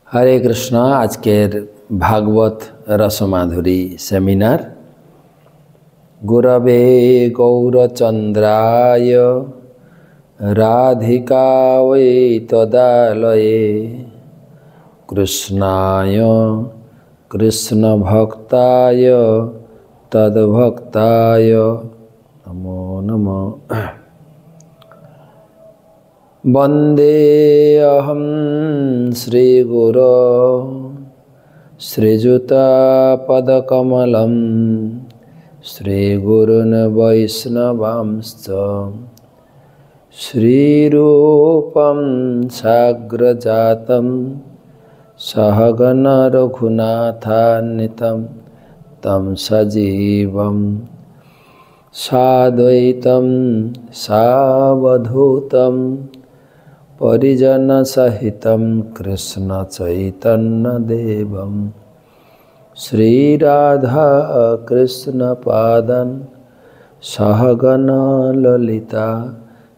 हरे कृष्णा। आज के भागवत रसमाधुरी सेमिनार गुरवे गौरचंद्राय राधिकावै तदालये कृष्णाय कृष्णभक्ताय तद्भक्ताय नमो नमः। वंदे अहं श्रीगुरो श्रीयुतापदकमलं श्रीगुरुन् वैष्णवांश्च श्रीरूपं साग्रजातं सहगण रघुनाथान्वितं तं सजीवं साद्वैतं सावधूतं परिजन सहितं कृष्ण चैतन्य देवं श्रीराधा कृष्ण पादं सहगण ललिता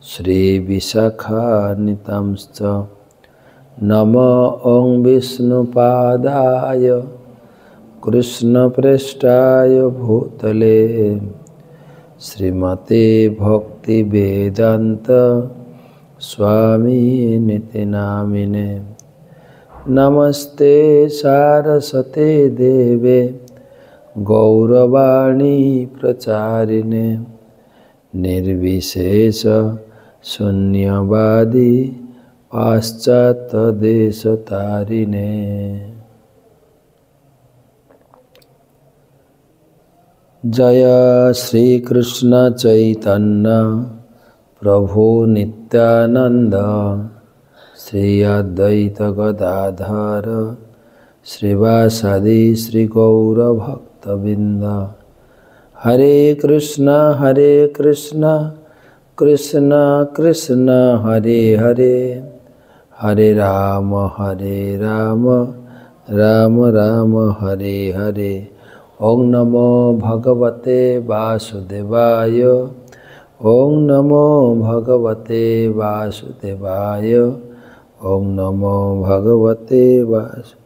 श्री विशाखान्वितांश्च नमो ओं विष्णुपादाय कृष्णप्रेष्ठाय भूतले श्रीमते भक्ति वेदांत स्वामी निति नामिने नमस्ते सारस्वते देवे गौरवाणी प्रचारिणे निर्विशेष शून्यवादी पाश्चात्य देशतारिणे। जय श्री कृष्ण चैतन्य प्रभु नित्यानंद श्री अद्वैत गदाधर श्रीवासादि श्री गौर भक्तबिंद। हरे कृष्ण कृष्ण कृष्ण हरे हरे हरे राम राम राम हरे हरे। ओं नमो भगवते वासुदेवाय ओं नमो भगवते वासुदेवाय ओं नमो भगवते वासुदेवाय।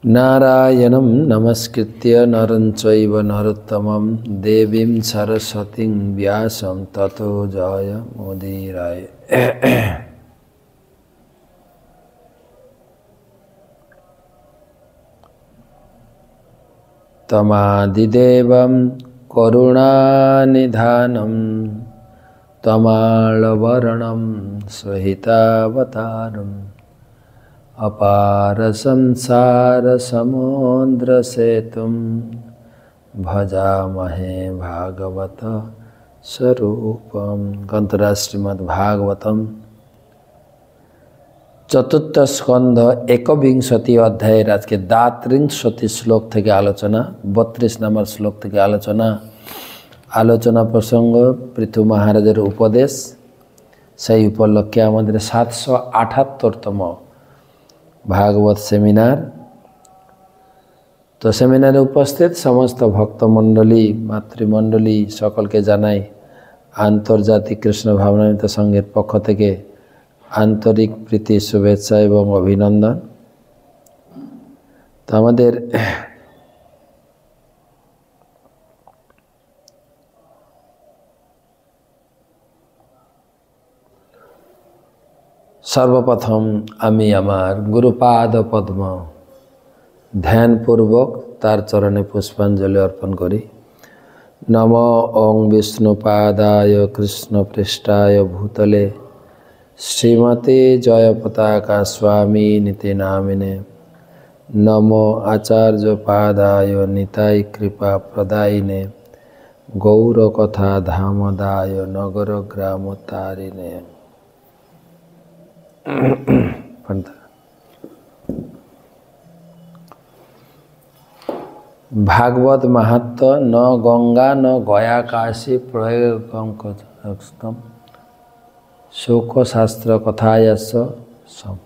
नारायणं नमस्कृत्य नरं चैव नरोत्तमं देवीं सरस्वतीं व्यासं ततो जयमुदीरये। तमादिदेवं करुणानिधानं तमालवर्णं स्वहितावतारम् अपार संसार समुद्र सेतुं भजामहे भागवत स्वरूपम। ग्रंथराज श्रीमद् भागवतम चतुर्थ स्कंध एकविंशति अध्याय आज के दात्रिंशति श्लोक থেকে आलोचना 32 नंबर श्लोक থেকে आलोचना प्रसंग पृथु महाराजेर उपदेश সেই উপলক্ষে আমাদের 778তম भागवत सेमिनार। तो सेमिनारे उपस्थित समस्त भक्तमंडली मातृमंडली सकल के जानाई आंतर्जातिक कृष्ण भावनामृत संघेर पक्ष थेके आंतरिक प्रीति शुभेच्छा एवं अभिनंदन। तो आमादेर सर्वप्रथम आमी आमार गुरुपाद पद्म ध्यानपूर्वक तार चरणे पुष्पांजलि अर्पण करी। नमो ओं विष्णुपादाय कृष्णपृष्ठाय भूतले श्रीमते जयपताका स्वामी निति नामिने नमो आचार्यपादाय निताय कृपा प्रदायिने गौरकथा धामदाय नगर ग्रामोत्तारिणे। भागवत महत्व न गंगा न गया काशी प्रयोगम शोक शास्त्र कथायस सम।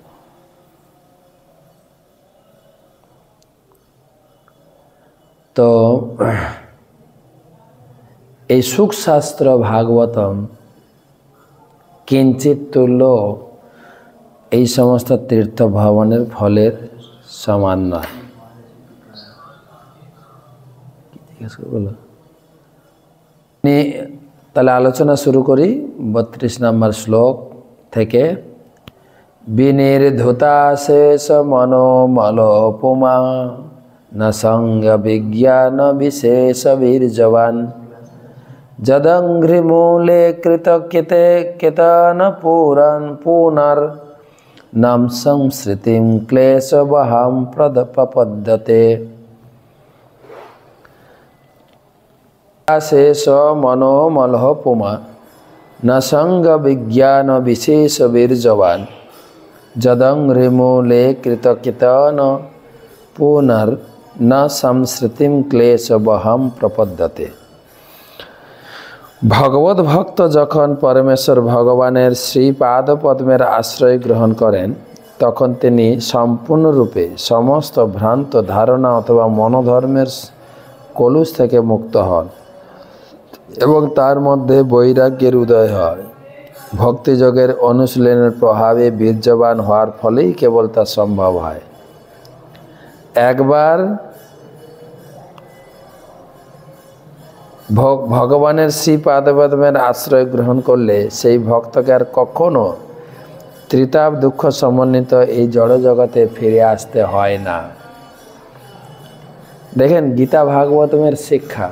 तो এই সুখ শাস্ত্র ভাগবতম কিঞ্চিত তুল্য এই সমস্ত তীর্থ ভ্রমণের ফলের সমান নয়। তাহলে আলোচনা শুরু করি 32 নম্বর শ্লোক থেকে। বিনির্ধুতা শেষ মনোমলোপমা ন সঙ্গ বিজ্ঞান বিশেষ বীর্যবান যদঙ্ঘ্রিমূলে কৃতকৃতে কেতন পুনর নাম সংস্মৃতিম ক্লেশবহাম প্রপদ্যতে। শেষ মনোমলহপুমা ন সঙ্গ বিজ্ঞান বিশেষ বীর্যবান যদঙ্ঘ্রিমূলে কৃতকৃতন পুনর ন সংস্মৃতিম ক্লেশবহাম প্রপদ্যতে। ভগবত ভক্ত যখন পরমেশ্বর ভগবানের শ্রীপাদ পদ্মের আশ্রয় গ্রহণ করেন তখন তিনি সম্পূর্ণরূপে সমস্ত ভ্রান্ত ধারণা অথবা মনোধর্মের কলুষ থেকে মুক্ত হন এবং তার মধ্যে বৈরাগ্যের উদয় হয়। ভক্তিযোগের অনুশীলনের প্রভাবে বীর্যবান হওয়ার ফলেই কেবল তা সম্ভব হয়। একবার ভগবানের শ্রীপাদপদ্মের আশ্রয় গ্রহণ করলে সেই ভক্তকে আর কখনো ত্রিতাপ দুঃখ সমন্বিত এই জড় জগতে ফিরে আসতে হয় না। দেখেন গীতা ভাগবতমের শিক্ষা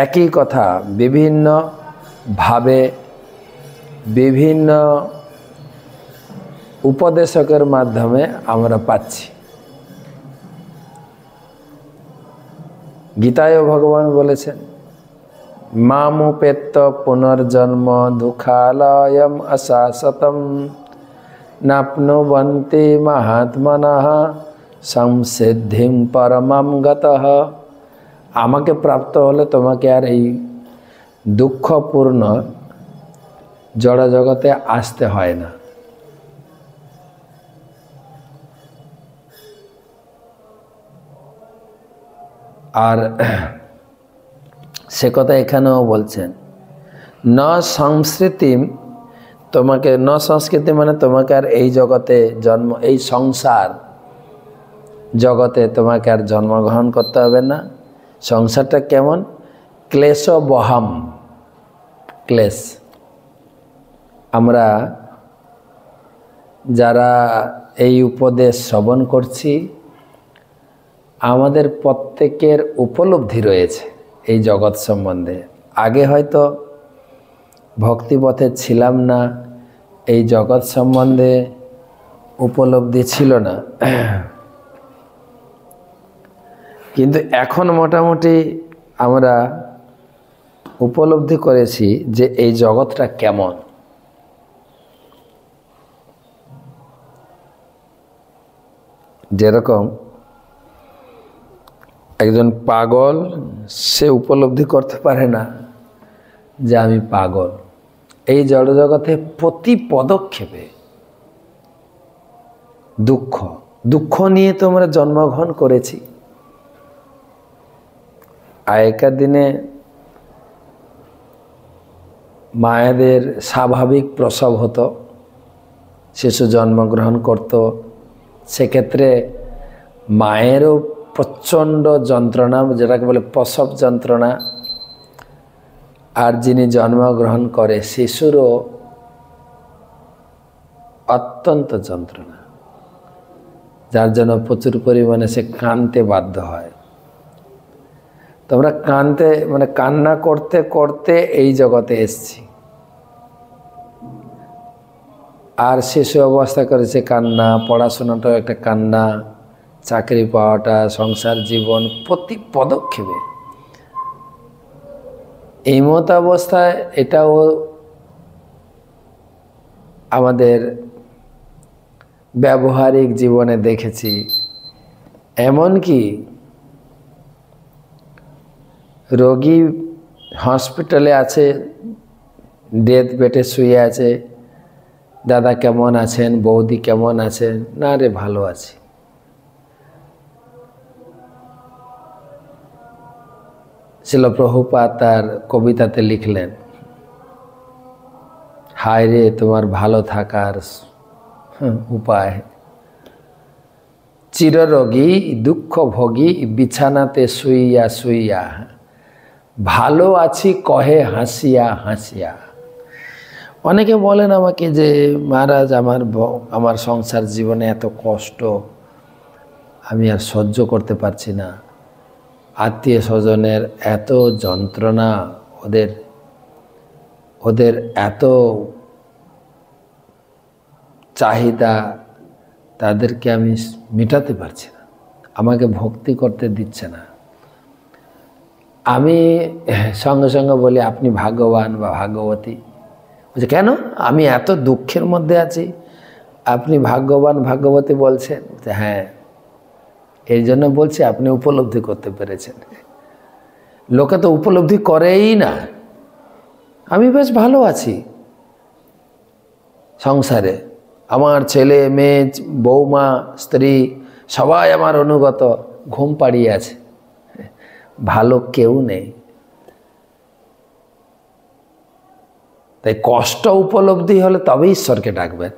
একই কথা বিভিন্ন ভাবে বিভিন্ন উপদেশকের মাধ্যমে আমরা পাচ্ছি। গীতায়ও ভগবান বলেছেন মামুপেত্য পুনর্জন্ম দুঃখালয়ম অশাশ্বতম নাপ্নুবন্তি মহাত্মনঃ সংসিদ্ধিম পরমম গতঃ। আমাকে প্রাপ্ত হলে তোমাকে আর এই দুঃখপূর্ণ জড় জগতে আসতে হয় না। আর সে কথা এখানেও বলছেন ন সংস্কৃতিম, তোমাকে ন সংস্কৃতি মানে তোমাকে আর এই জগতে জন্ম, এই সংসার জগতে তোমাকে আর জন্মগ্রহণ করতে হবে না। সংসারটা কেমন? ক্লেশ বহাম, ক্লেশ। আমরা যারা এই উপদেশ শ্রবণ করছি আমাদের প্রত্যেকের উপলব্ধি রয়েছে এই জগৎ সম্বন্ধে। আগে হয়তো ভক্তিপথে ছিলাম না, এই জগৎ সম্বন্ধে উপলব্ধি ছিল না, কিন্তু এখন মোটামুটি আমরা উপলব্ধি করেছি যে এই জগৎটা কেমন। যেরকম একজন পাগল সে উপলব্ধি করতে পারে না যে আমি পাগল। এই জড়জগতে প্রতি পদক্ষেপে দুঃখ, দুঃখ নিয়ে তো আমরা জন্মগ্রহণ করেছি। আগেকার দিনে মায়েদের স্বাভাবিক প্রসব হতো, শিশু জন্মগ্রহণ করত, সেক্ষেত্রে মায়েরও প্রচণ্ড যন্ত্রণা, যেটাকে বলে প্রসব যন্ত্রণা, আর যিনি জন্মগ্রহণ করে শিশুরও অত্যন্ত যন্ত্রণা, যার জন্য প্রচুর পরিমাণে সে কাঁদতে বাধ্য হয়। তোমরা কাঁদতে মানে কান্না করতে করতে এই জগতে এসছি, আর শিশু অবস্থা করেছে কান্না, পড়াশোনাটাও একটা কান্না, চাকরি পাওয়াটা, সংসার জীবন, প্রতি পদক্ষেপে এই মত অবস্থায় এটাও আমাদের ব্যবহারিক জীবনে দেখেছি। এমনকি রোগী হসপিটালে আছে, ডেথ বেডে শুয়ে আছে, দাদা কেমন আছেন, বৌদি কেমন আছেন, না রে ভালো আছি। শিল প্রভুপাদ তার কবিতাতে লিখলেন, হায় রে তোমার ভালো থাকার উপায়। চিররোগী দুঃখ ভোগী বিছানাতে শুইয়া শুইয়া, ভালো আছি কহে হাসিয়া হাসিয়া। অনেকে বলেন আমাকে যে মহারাজ আমার সংসার জীবনে এত কষ্ট, আমি আর সহ্য করতে পারছি না। আত্মীয় স্বজনের এত যন্ত্রণা, ওদের এত চাহিদা, তাদেরকে আমি মেটাতে পারছি না, আমাকে ভক্তি করতে দিচ্ছে না। আমি সঙ্গে সঙ্গে বলি আপনি ভাগ্যবান বা ভাগ্যবতী। বলছে কেন, আমি এত দুঃখের মধ্যে আছি, আপনি ভাগ্যবান ভাগ্যবতী বলছেন? যে হ্যাঁ, এই জন্য বলছি আপনি উপলব্ধি করতে পেরেছেন। লোকে তো উপলব্ধি করেই না। আমি বেশ ভালো আছি সংসারে, আমার ছেলে মেয়ে বৌমা স্ত্রী সবাই আমার অনুগত, ঘুম পাড়িয়ে আছে, ভালো কেউ নেই। তাই কষ্ট উপলব্ধি হলে তবে ঈশ্বরকে ডাকবেন।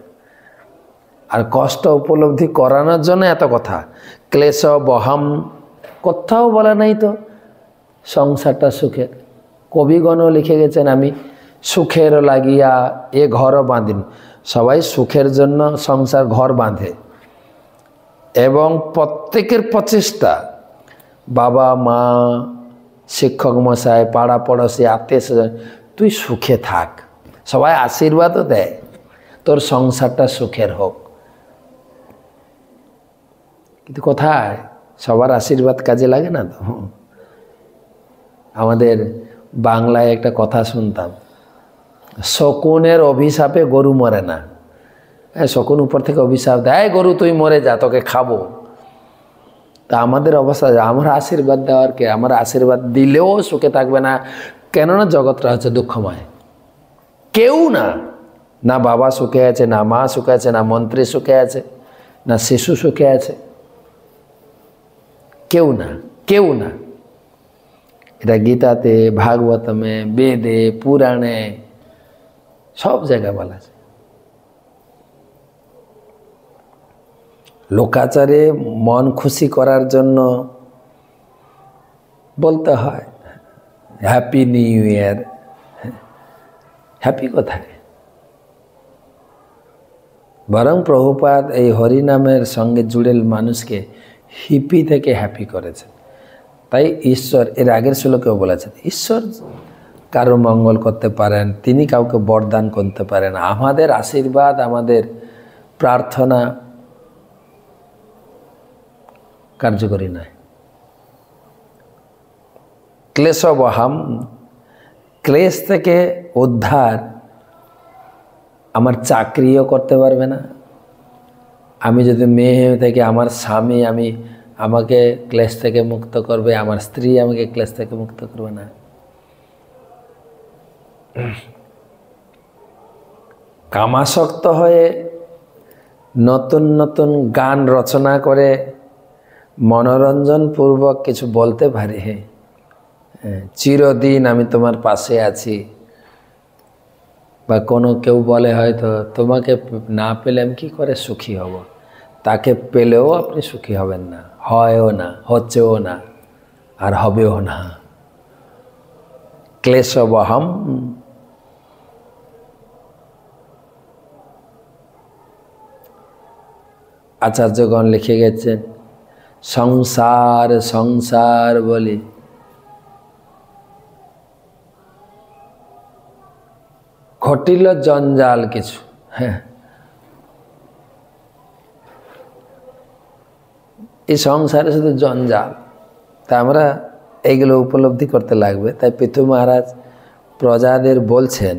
আর কষ্ট উপলব্ধি করানোর জন্য এত কথা। ক্লেশ বহাম, কোথাও বলা নাই তো সংসারটা সুখের। কবিগণও লিখে গেছেন আমি সুখের লাগিয়া এ ঘরও বাঁধিন। সবাই সুখের জন্য সংসার ঘর বাঁধে, এবং প্রত্যেকের প্রচেষ্টা, বাবা মা শিক্ষক মশাই পাড়া পড়োশি আত্মীয় স্বজন, তুই সুখে থাক, সবাই আশীর্বাদও দেয় তোর সংসারটা সুখের হোক। কিন্তু কোথায় সবার আশীর্বাদ কাজে লাগে না তো। আমাদের বাংলায় একটা কথা শুনতাম, শকুনের অভিশাপে গরু মরে না। হ্যাঁ, শকুন উপর থেকে অভিশাপ দেয়, গরু তুই মরে যা, তোকে খাবো। তা আমাদের অবস্থা, আমরা আশীর্বাদ দেওয়ার কে? আমরা আশীর্বাদ দিলেও সুখে থাকবে না, কেননা জগৎটা হচ্ছে দুঃখময়। কেউ না, না বাবা সুখে আছে, না মা সুখে আছে, না মন্ত্রী সুখে আছে, না শিশু সুখে আছে, কেউ না, কেউ না। এটা গীতাতে, ভাগবতমে, বেদে, পুরাণে সব জায়গায় বলা আছে। লোকাচারে মন খুশি করার জন্য বলতে হয় হ্যাপি নিউ ইয়ার। হ্যাপি কোথায়? বরং প্রভুপাদ এই হরিনামের সঙ্গে জুড়ে মানুষকে হিপি থেকে হ্যাপি করেছেন। তাই ঈশ্বর, এর আগের শ্লোকেও বলেছেন, ঈশ্বর কারো মঙ্গল করতে পারেন, তিনি কাউকে বরদান করতে পারেন। আমাদের আশীর্বাদ, আমাদের প্রার্থনা কার্যকরী নয়। ক্লেশবহাম, ক্লেশ থেকে উদ্ধার আমার চাকরিও করতে পারবে না। আমি যদি মেয়ে হয়ে থাকি, আমার স্বামী আমাকে ক্লেশ থেকে মুক্ত করবে, আমার স্ত্রী আমাকে ক্লেশ থেকে মুক্ত করবে না। কামাসক্ত হয়ে নতুন নতুন গান রচনা করে মনোরঞ্জনপূর্বক কিছু বলতে পারি, চিরদিন আমি তোমার পাশে আছি, বা কেউ বলে হয়তো তোমাকে না পেলে আমি কী করে সুখী হব, তাকে পেলেও আপনি সুখী হবেন না, হয়ও না, হচ্ছেও না, আর হবেও না। ক্লেশবহম, আচার্যগণ লিখে গেছেন, সংসার সংসার বলি ঘটিল জঞ্জাল কিছু। হ্যাঁ, এই সংসারে শুধু জঞ্জাল। তা আমরা এইগুলো উপলব্ধি করতে লাগবে। তাই পৃথু মহারাজ প্রজাদের বলছেন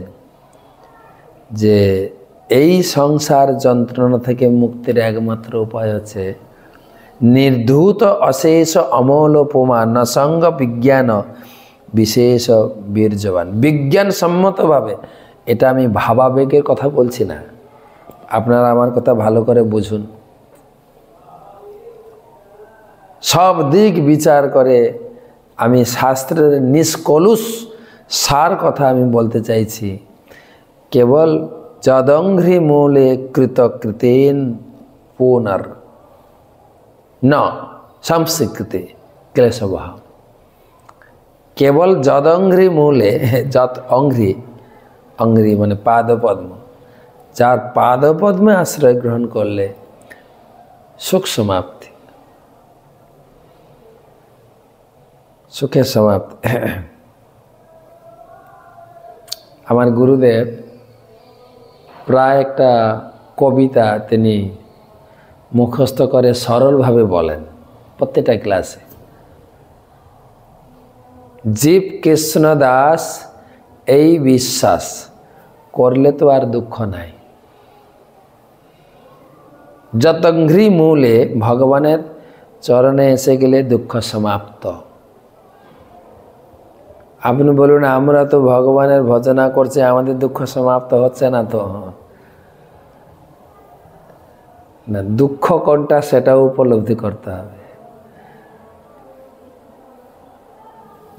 যে এই সংসার যন্ত্রণা থেকে মুক্তির একমাত্র উপায় হচ্ছে নির্ধূত অশেষ অমলোপমা নসঙ্গ বিজ্ঞান বিশেষ বীর্যবান। বিজ্ঞানসম্মতভাবে, এটা আমি ভাবাবেগের কথা বলছি না, আপনারা আমার কথা ভালো করে বুঝুন। সব দিক বিচার করে আমি শাস্ত্রের নিষ্কলুষ সার কথা আমি বলতে চাইছি। কেবল যদংঘ্রি মূলে কৃতকৃতেন পুনর ন সংস্কৃতে ক্লেশবহ। কেবল যদংঘ্রি মূলে, যত অঙ্ঘ্রি, অঙ্ঘ্রি মানে পাদপদ্ম, যার পাদপদ্মে আশ্রয় গ্রহণ করলে সুখ সমাপ্তি, সুখের সমাপ্তি। আমার গুরুদেব প্রায় একটা কবিতা তিনি মুখস্থ করে সরলভাবে বলেন প্রত্যেকটা ক্লাসে। জীব কৃষ্ণ দাস এই বিশ্বাস করলে তো আর দুঃখ নাই। যতঘ্রি মূলে, ভগবানের চরণে এসে গেলে দুঃখ সমাপ্ত। আপনি বলুন আমরা তো ভগবানের ভজনা করছি, আমাদের দুঃখ সমাপ্ত হচ্ছে না তো? না, দুঃখ কোনটা সেটাও উপলব্ধি করতে হবে।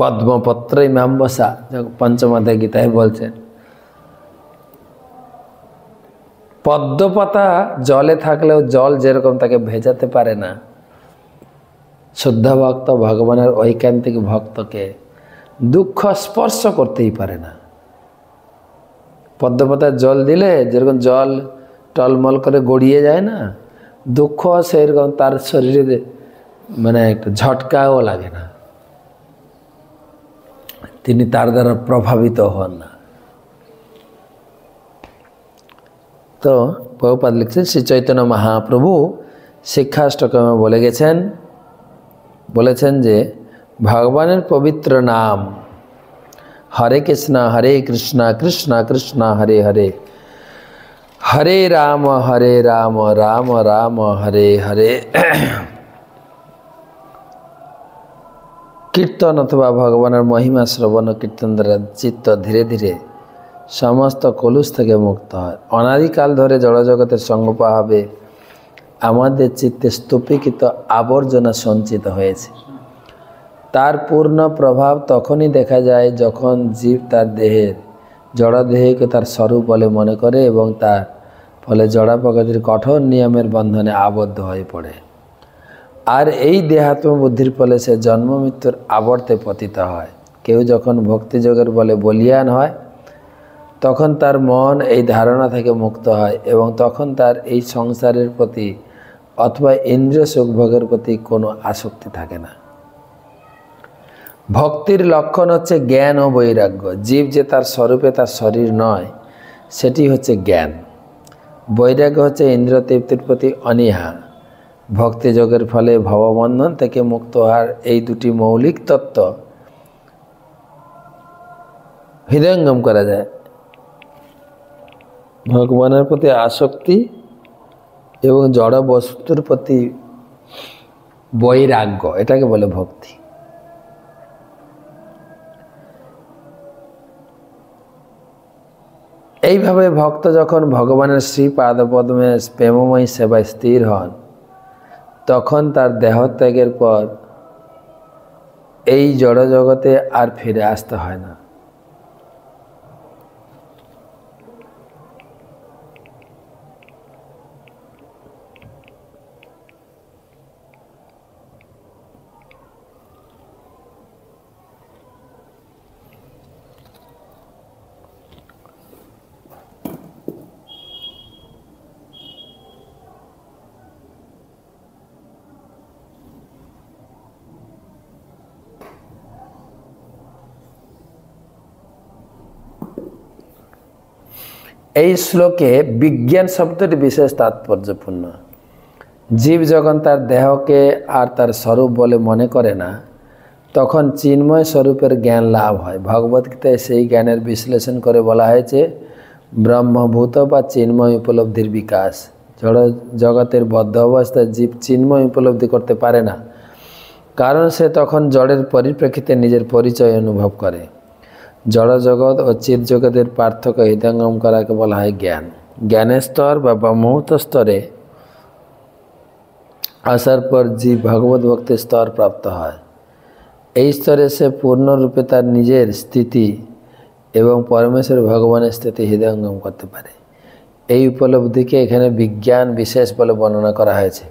পদ্মপত্র ইমাম্বসা পঞ্চমাধ্যায় গীতায় বলছেন, পদ্মপাতা জলে থাকলেও জল যেরকম তাকে ভেজাতে পারে না, শুদ্ধ ভক্ত ভগবানের ঐকান্তিক ভক্তকে দুঃখ স্পর্শ করতেই পারে না। পদ্মপাতার জল দিলে যেরকম জল টলমল করে গড়িয়ে যায় না, দুঃখ সেরকম তার শরীরে মানে একটা ঝটকাও লাগে না, তিনি তার দ্বারা প্রভাবিত হন না। তো প্রভুপাদ লিখছেন, শ্রী চৈতন্য মহাপ্রভু শিক্ষাষ্টকমে বলেছেন যে ভগবানের পবিত্র নাম হরে কৃষ্ণ কৃষ্ণ কৃষ্ণ হরে হরে, হরে রাম রাম রাম হরে হরে। কীর্তন অথবা ভগবানের মহিমা শ্রবণ কীর্তন দ্বারা চিত্ত ধীরে ধীরে সমস্ত কলুষ থেকে মুক্ত হয়। অনাদিকাল ধরে জড়জগতের সঙ্গপ্রভাবে আমাদের চিত্তে স্তূপীকৃত আবর্জনা সঞ্চিত হয়েছে। তার পূর্ণ প্রভাব তখনই দেখা যায় যখন জীব তার দেহের জড়দেহকে তার স্বরূপ বলে মনে করে এবং তার ফলে জড়া প্রকৃতির কঠোর নিয়মের বন্ধনে আবদ্ধ হয়ে পড়ে। আর এই দেহাত্ম বুদ্ধির ফলে সে জন্ম মৃত্যুর আবর্তে পতিত হয়। কেউ যখন ভক্তিযোগের বলে বলীয়ান হয় তখন তার মন এই ধারণা থেকে মুক্ত হয় এবং তখন তার এই সংসারের প্রতি অথবা ইন্দ্রিয় সুখভোগের প্রতি কোনো আসক্তি থাকে না। ভক্তির লক্ষণ হচ্ছে জ্ঞান ও বৈরাগ্য। জীব যে তার স্বরূপে তার শরীর নয়, সেটি হচ্ছে জ্ঞান। বৈরাগ্য হচ্ছে ইন্দ্রিয় তৃপ্তির প্রতি অনীহা। ভক্তিযোগের ফলে ভববন্ধন থেকে মুক্ত হওয়ার এই দুটি মৌলিক তত্ত্ব হৃদয়ঙ্গম করা যায়। ভগবানের প্রতি আসক্তি এবং জড় বস্তুর প্রতি বৈরাগ্য, এটাকে বলে ভক্তি। এইভাবে ভক্ত যখন ভগবানের শ্রীপাদপদ্মে প্রেমময়ী সেবায় স্থির হন, তখন তার দেহত্যাগের পর এই জড়জগতে আর ফিরে আসতে হয় না। এই শ্লোকে বিজ্ঞান শব্দটি বিশেষ তাৎপর্যপূর্ণ। জীব যখন তার দেহকে আর তার স্বরূপ বলে মনে করে না, তখন চিন্ময় স্বরূপের জ্ঞান লাভ হয়। ভগবদ্গীতায় সেই জ্ঞানের বিশ্লেষণ করে বলা হয়েছে ব্রহ্মভূত বা চিন্ময় উপলব্ধির বিকাশ। জড় জগতের বদ্ধ অবস্থায় জীব চিন্ময় উপলব্ধি করতে পারে না, কারণ সে তখন জড়ের পরিপ্রেক্ষিতে নিজের পরিচয় অনুভব করে। জড় জগৎ ও চিৎ জগতের পার্থক্য হৃদয়ঙ্গম করাকে বলা হয় জ্ঞান। জ্ঞানের স্তর বা ব্রহ্মভূত স্তরে আসার পর জীব ভগবত ভক্তির স্তর প্রাপ্ত হয়। এই স্তরে সে পূর্ণরূপে তার নিজের স্থিতি এবং পরমেশ্বর ভগবানের স্থিতি হৃদয়ঙ্গম করতে পারে। এই উপলব্ধিকে এখানে বিজ্ঞান বিশেষ বলে বর্ণনা করা হয়েছে।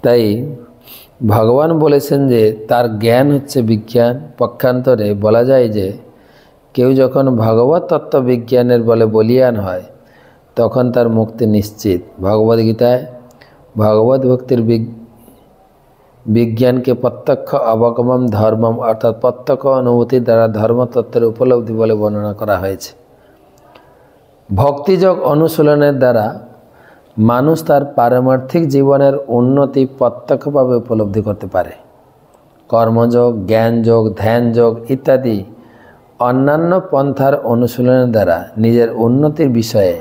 তাই ভগবান বলেছেন যে তার জ্ঞান হচ্ছে বিজ্ঞান। পক্ষান্তরে বলা যায় যে কেউ যখন ভগবত তত্ত্ব বিজ্ঞানের বলে বলীয়ান হয় তখন তার মুক্তি নিশ্চিত। ভগবদ্গীতায় ভগবত ভক্তির বিজ্ঞানকে প্রত্যক্ষ অবগমম ধর্মম অর্থাৎ প্রত্যক্ষ অনুভূতির দ্বারা ধর্মতত্ত্বের উপলব্ধি বলে বর্ণনা করা হয়েছে। ভক্তিযোগ অনুশীলনের দ্বারা মানুষ তার পারমার্থিক জীবনের উন্নতি প্রত্যক্ষভাবে উপলব্ধি করতে পারে। কর্মযোগ, জ্ঞানযোগ, ধ্যানযোগ ইত্যাদি অন্যান্য পন্থার অনুশীলনের দ্বারা নিজের উন্নতির বিষয়ে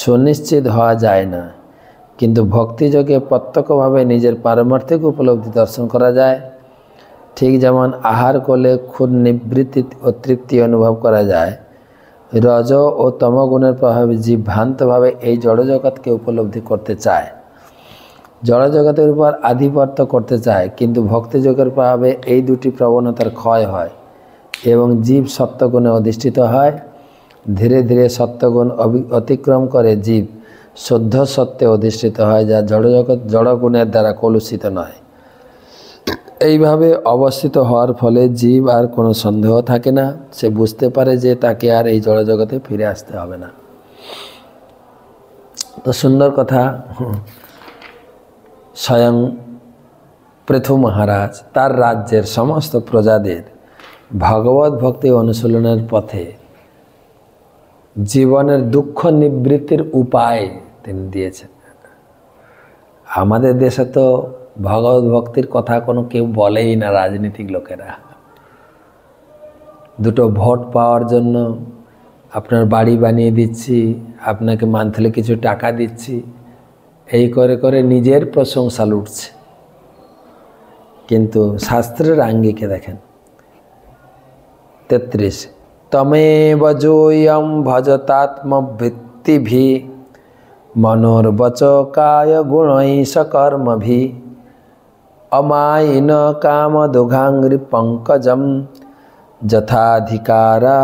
সুনিশ্চিত হওয়া যায় না, কিন্তু ভক্তিযোগে প্রত্যক্ষভাবে নিজের পারমার্থিক উপলব্ধি দর্শন করা যায়। ঠিক যেমন আহার করলে ক্ষুধ নিবৃত্তি ও তৃপ্তি অনুভব করা যায়, রজ ও তমগুণের প্রভাবে জীব ভ্রান্তভাবে এই জড়জগৎকে উপলব্ধি করতে চায়, জড়জগতের উপর আধিপত্য করতে চায়, কিন্তু ভক্তিযোগের প্রভাবে এই দুটি প্রবণতার ক্ষয় হয় এবং জীব সত্যগুণে অধিষ্ঠিত হয়। ধীরে ধীরে সত্যগুণ অতিক্রম করে জীব শুদ্ধ সত্যে অধিষ্ঠিত হয়, যা জড়জগৎ জড়গুণের দ্বারা কলুষিত নয়। এইভাবে অবস্থিত হওয়ার ফলে জীব আর কোনো সন্দেহ থাকে না, সে বুঝতে পারে যে তাকে আর এই জড়জগতে ফিরে আসতে হবে না। তো সুন্দর কথা। স্বয়ং পৃথু মহারাজ তার রাজ্যের সমস্ত প্রজাদের ভগবত ভক্তি অনুশীলনের পথে জীবনের দুঃখ নিবৃত্তির উপায় তিনি দিয়েছেন। আমাদের দেশে তো ভগবত ভক্তির কথা কোনো কেউ বলেই না, রাজনীতিক লোকেরা। দুটো ভোট পাওয়ার জন্য আপনার বাড়ি বানিয়ে দিচ্ছি, আপনাকে মান্থলি কিছু টাকা দিচ্ছি, এই করে করে নিজের প্রশংসা লুটছে। কিন্তু শাস্ত্রের আঙ্গিকে দেখেন 33, তমেব যোয়ম ভজতাত্মবৃত্তিভি মনোর্বচ কায় গুণৈষ কর্মভি অমায়িন কাম দুঘাঙ্ঘ্রি পঙ্কজম যথাধিকারা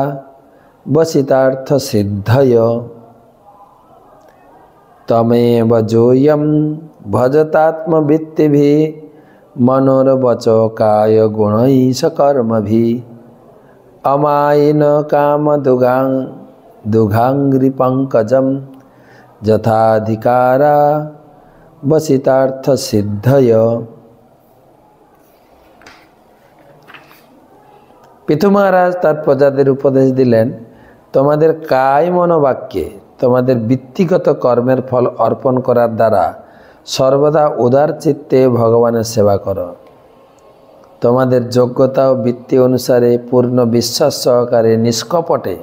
বসিতার্থ সিদ্ধয়। তমেব যোয়ম ভজতাত্মবৃত্তিভি মনোর্বচ কায় গুণৈষ কর্মভি অমায়িন কাম দুঘাঙ্ঘ্রি পঙ্কজম যথাধিকারা বসিতার্থ সিদ্ধয়। পৃথু মহারাজ তার প্রজাদের উপদেশ দিলেন, তোমাদের কায় মনোবাক্যে তোমাদের বৃত্তিগত কর্মের ফল অর্পণ করার দ্বারা সর্বদা উদার চিত্তে ভগবানের সেবা করো। তোমাদের যোগ্যতা ও বৃত্তি অনুসারে পূর্ণ বিশ্বাস সহকারে নিষ্কপটে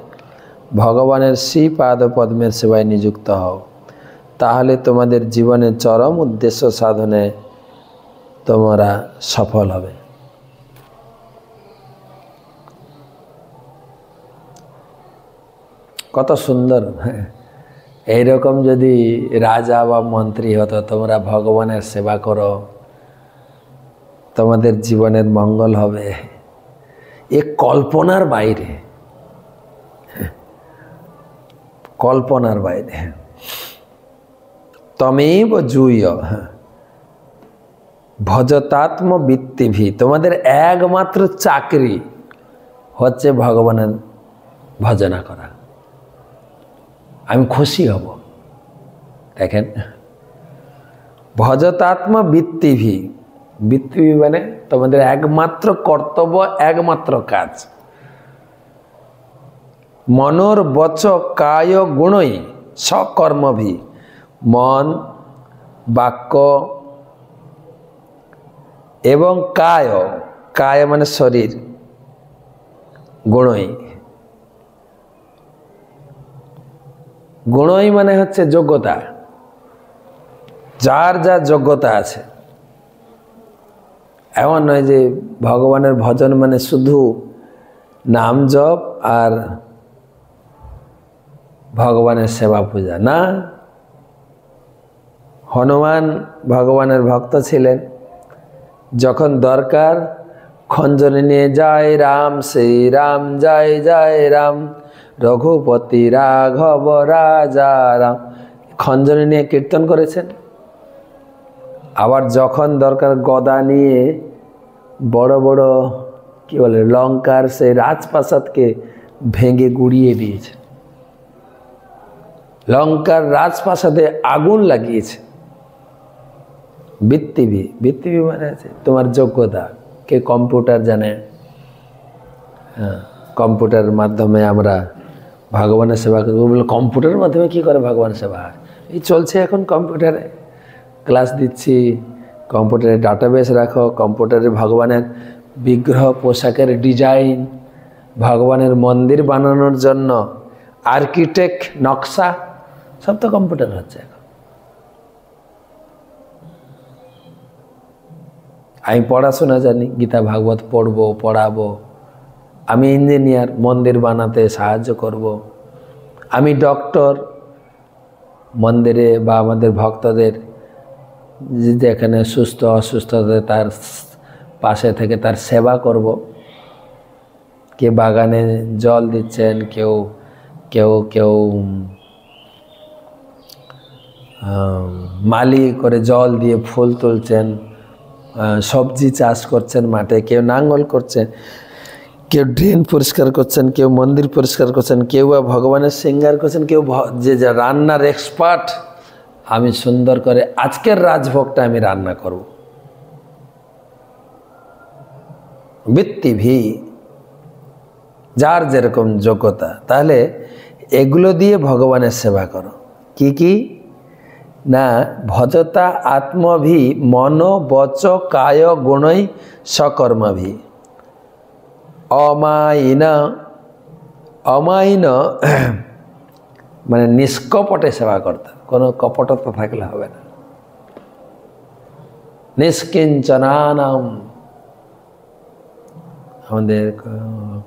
ভগবানের শ্রীপাদ পদ্মের সেবায় নিযুক্ত হও। তাহলে তোমাদের জীবনের চরম উদ্দেশ্য সাধনে তোমরা সফল হবে। কত সুন্দর! এইরকম যদি রাজা বা মন্ত্রী হতো, তোমরা ভগবানের সেবা করো, তোমাদের জীবনের মঙ্গল হবে। এ কল্পনার বাইরে, কল্পনার বাইরে। তমেব জুয় ভজতাত্ম বৃত্তিভি, তোমাদের একমাত্র চাকরি হচ্ছে ভগবানের ভজনা করা। আমি খুশি হব। দেখেন, ভজতাত্ম বৃত্তিভি, বৃত্তিভি মানে তোমাদের একমাত্র কর্তব্য, একমাত্র কাজ। মনোর বচ কায় গুণই সকর্মভি, মন, বাক্য এবং কায়, কায় মানে শরীর, গুণই, গুণই মানে হচ্ছে যোগ্যতা। যার যা যোগ্যতা আছে, এমন নয় যে ভগবানের ভজন মানে শুধু নাম জপ আর ভগবানের সেবা পূজা না। হনুমান ভগবানের ভক্ত ছিলেন। যখন দরকার খঞ্জনি নিয়ে যায় রাম, শ্রী রাম জয় জয় রাম, রঘুপতি রাঘব রাজা রাম, খঞ্জনি নিয়ে কীর্তন করেছেন, আবার যখন দরকার গদা নিয়ে বড় বড় কি বলে লঙ্কার সেই রাজপ্রাসাদকে ভেঙে গুড়িয়ে দিয়েছে, লঙ্কার রাজপ্রাসাদে আগুন লাগিয়েছে। বৃত্তিভি, বৃত্তিভি মানে আছে তোমার যোগ্যতা। কে কম্পিউটার জানে? হ্যাঁ, কম্পিউটারের মাধ্যমে আমরা ভগবানের সেবা করবো। বলে কম্পিউটারের মাধ্যমে কি করে ভগবান সেবা? এই চলছে এখন, কম্পিউটারে ক্লাস দিচ্ছি, কম্পিউটারে ডাটাবেস রাখো, কম্পিউটারে ভগবানের বিগ্রহ, পোশাকের ডিজাইন, ভগবানের মন্দির বানানোর জন্য আর্কিটেক্ট নকশা, সব তো কম্পিউটার হচ্ছে এখন। আমি পড়াশোনা জানি, গীতা ভাগবত পড়বো, পড়াবো। আমি ইঞ্জিনিয়ার, মন্দির বানাতে সাহায্য করব। আমি ডক্টর, মন্দিরে বা আমাদের ভক্তদের যেখানে সুস্থ অসুস্থতা তার পাশে থেকে তার সেবা করব। কে বাগানে জল দিচ্ছেন, কেউ কেউ কেউ মালি করে জল দিয়ে ফুল তুলছেন, সবজি চাষ করছেন মাঠে, কেউ নাঙ্গল করছেন, কেউ ড্রেন পরিষ্কার করছেন, কেউ মন্দির পরিষ্কার করছেন, কেউ বা ভগবানের সিঙ্গার করছেন, কেউ যে রান্নার এক্সপার্ট। আমি সুন্দর করে আজকের রাজভোগটা আমি রান্না করব। বৃত্তিভি, যার যেরকম যোগ্যতা। তাহলে এগুলো দিয়ে ভগবানের সেবা করো। কি কি না? ভজতা আত্মভি মন বচ কায় গুণই সকর্মভি। অমায়িন, অমায়িন মানে নিষ্কপটে সেবা করতে, কোনো কপটতা থাকলে হবে না। নিষ্কিঞ্চনানাম, আমাদের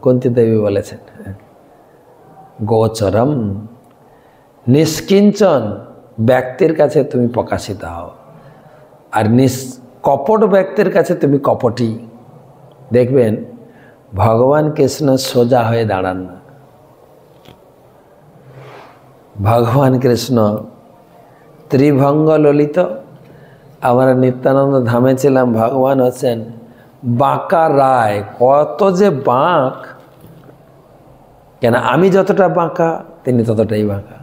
কুন্তী দেবী বলেছেন, গোচরম, নিষ্কিঞ্চন ব্যক্তির কাছে তুমি প্রকাশিত হও, আর কপট ব্যক্তির কাছে তুমি কপটি। দেখবেন ভগবান কৃষ্ণ সোজা হয়ে দাঁড়ান না। ভগবান কৃষ্ণ ত্রিভঙ্গ ললিত। আমরা নিত্যানন্দ ধামে ছিলাম, ভগবান হচ্ছেন বাঁকা রায়। কত যে বাঁক, কেন আমি যতটা বাঁকা তিনি ততটাই বাঁকা,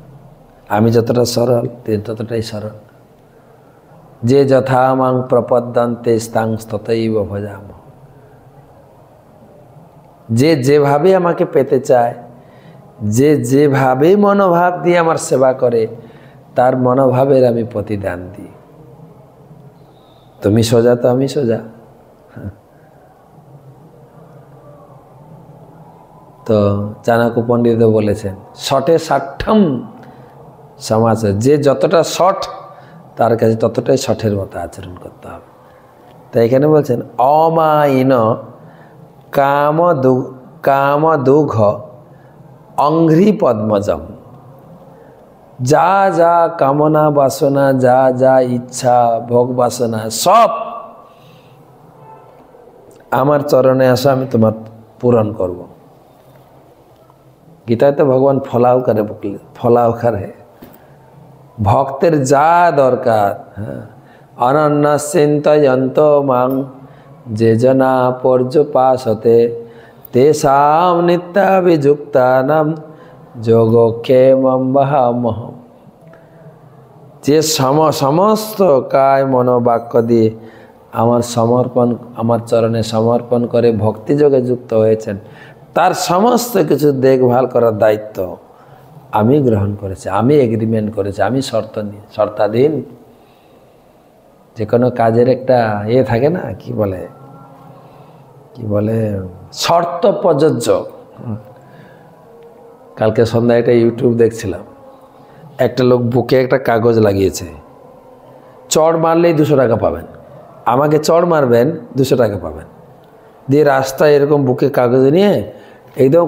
আমি যতটা সরল তিনি ততটাই সরল। যে যথা মাং প্রপদ্যন্তে স্তাং ততৈব ভজাম। যে যেভাবে আমাকে পেতে চায়, যে যেভাবে মনোভাব দিয়ে আমার সেবা করে, তার মনোভাবের আমি প্রতিদান দিই। তুমি সোজা তো আমি সোজা। তো চাণক্য পণ্ডিত বলেছেন, শটে ষাট্ঠম সমাজ। যে যতটা শট, তার কাছে ততটাই শটের মতো আচরণ করতে হবে। তাই এখানে বলছেন অমায়িন কাম দুঘ অঙ্ঘ্রি পদ্মজম। যা যা কামনা বাসনা, যা যা ইচ্ছা ভোগ বাসনা, সব আমার চরণে আসো, আমি তোমার পূরণ করব। গীতায় তো ভগবান ফলাও করে, ফলাও করে ভক্তের যা দরকার। হ্যাঁ, অনন্য চিন্তয়ন্ত মাং যে জনা পর্যপাসতে তেষাং নিত্যাভিযুক্তানাম যোগক্ষেমং বহামহম। যে সমস্ত কায় মনোবাক্য দিয়ে আমার চরণে সমর্পণ করে ভক্তিযোগে যুক্ত হয়েছেন, তার সমস্ত কিছু দেখভাল করার দায়িত্ব আমি গ্রহণ করেছি, আমি এগ্রিমেন্ট করেছি, আমি শর্তাধীন। যে কোনো কাজের একটা থাকে না, কি বলে শর্ত প্রযোজ্য। কালকে সন্ধ্যায় একটা ইউটিউব দেখছিলাম, একটা লোক বুকে একটা কাগজ লাগিয়েছে, চড় মারলেই 200 টাকা পাবেন, আমাকে চড় মারবেন 200 টাকা পাবেন। দিয়ে রাস্তায় এরকম বুকে কাগজ নিয়ে একদম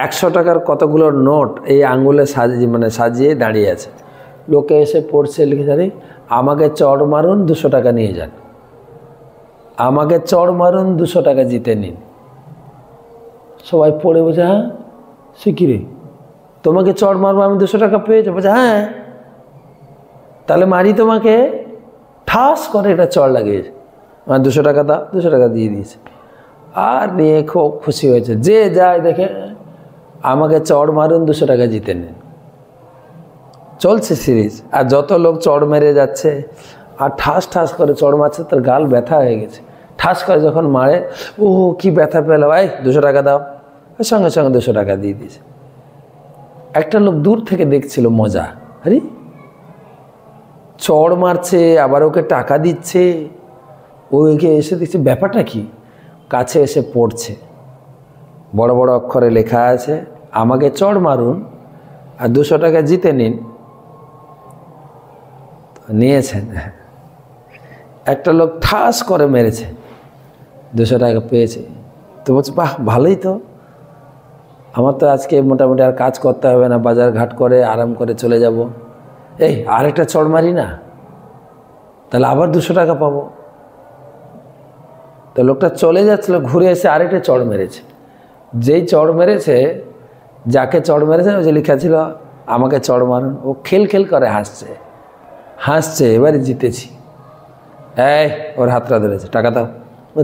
100 টাকার কতগুলো নোট এই আঙ্গুলে সাজিয়ে দাঁড়িয়ে আছে। লোকে এসে পড়ছে, লিখে জানি আমাকে চড় মারুন 200 টাকা নিয়ে যান, আমাকে চড় মারুন 200 টাকা জিতে নিন। সবাই পড়ে বলছে, হ্যাঁ সে কী রে, তোমাকে চড় মারবো, আমি 200 টাকা পেয়ে যাবো। হ্যাঁ, তাহলে মারি তোমাকে। ঠাস করে এটা চড় লাগিয়েছে, আমার 200 টাকা দাও, 200 টাকা দিয়ে দিয়েছে। আর নিয়ে খুব খুশি হয়েছে। যে যায় দেখে আমাকে চড় মারুন, 200 টাকা জিতে নেন। চলছে সিরিজ। আর যত লোক চড় মেরে যাচ্ছে আর ঠাস ঠাস করে চড় মারছে, তার গাল ব্যথা হয়ে গেছে। ঠাস করে যখন মারে, ও কি ব্যথা পেল, ভাই 200 টাকা দাও, সঙ্গে সঙ্গে 200 টাকা দিয়ে দিয়েছে। একটা লোক দূর থেকে দেখছিল মজা, আরে চড় মারছে আবার ওকে টাকা দিচ্ছে। ওকে এসে দেখছে ব্যাপারটা কি, কাছে এসে পড়ছে, বড় বড় অক্ষরে লেখা আছে, আমাকে চড় মারুন আর 200 টাকা জিতে নিন। নিয়েছেন। একটা লোক ঠাস করে মেরেছে, 200 টাকা পেয়েছে। তো বলছে বাহ, ভালোই তো, আমার তো আজকে মোটামুটি আর কাজ করতে হবে না, বাজার ঘাট করে আরাম করে চলে যাব। এই আরেকটা চড় মারি না, তাহলে আবার 200 টাকা পাবো। তো লোকটা চলে যাচ্ছিল, ঘুরে এসে আরেকটা চড় মেরেছে। যেই চড় মেরেছে, যাকে চড় মেরেছে ওই যে লেখা ছিল আমাকে চড় মারুন, ও খেল খেল করে হাসছে হাসছে, এবারে জিতেছি। এই ওর হাতটা ধরেছে, টাকা দাও।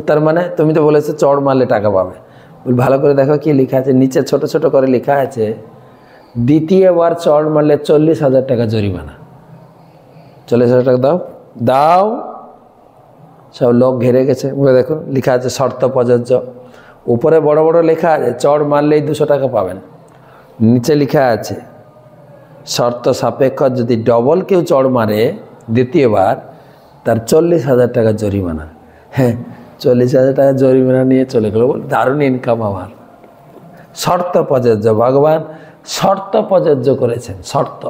তার মানে তুমি তো বলেছো চড় মারলে টাকা পাবে। ভালো করে দেখো কি লেখা আছে নিচে, ছোট ছোট করে লেখা আছে, দ্বিতীয়বার চড় মারলে 40,000 টাকা জরিমানা। 40,000 টাকা দাও দাও। সব লোক ঘেরে গেছে। বলে দেখো লেখা আছে শর্ত প্রযোজ্য। উপরে বড় বড় লেখা আছে চড় মারলেই 200 টাকা পাবেন, নিচে লেখা আছে শর্ত সাপেক্ষ, যদি ডবল কেউ চড় মারে দ্বিতীয়বার, তার 40,000 টাকা জরিমানা। হ্যাঁ, 40,000 টাকা জরিমানা নিয়ে চলে গেল। দারুণ ইনকাম আমার। শর্ত প্রযোজ্য, ভগবান শর্ত প্রযোজ্য করেছেন। শর্ত,